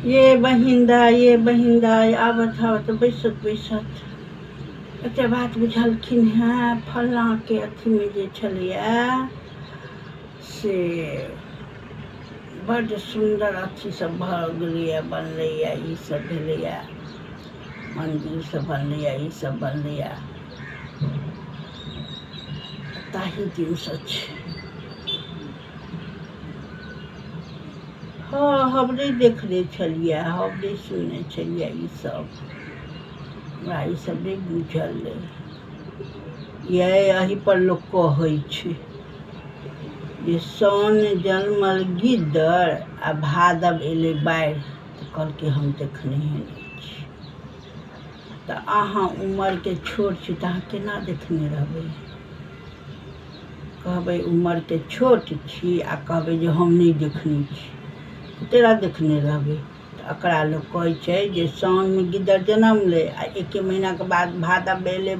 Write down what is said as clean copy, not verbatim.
ये बहिंदा आबत आवत बैसत एते बात बुझलखिन हेँ फल्लाँ के अथी में जे छलैए से बड्ड सुंदर अथी सब भऽ गेलैए बनलैए ई सब भेलैए मंदिर सब बनलैए ई सब बनलैए ताहि दिनसँ छै। हाँ हमरे देखने छलिए हमरे सुनने छलिए ई सब हमरा ई सब नहीं बुझल ये एही पर लोक कहै छै जे साउन जन्मल गिद्दर आ भादव एलै बाढ़ि तऽ कहलकै हम देखने नहीं छी। तऽ अहाँ उमर के छोट छी तऽ अहाँ केना देखने रहबै? कहबै उमर के छोट छी आ कहबै जे हम नहीं देखने छी तेरा देखने रहबै। तऽ एकरा लोक कहै छै जे साउनमे गिद्दर जनमलै आ एके महीनाके बाद भादव एलै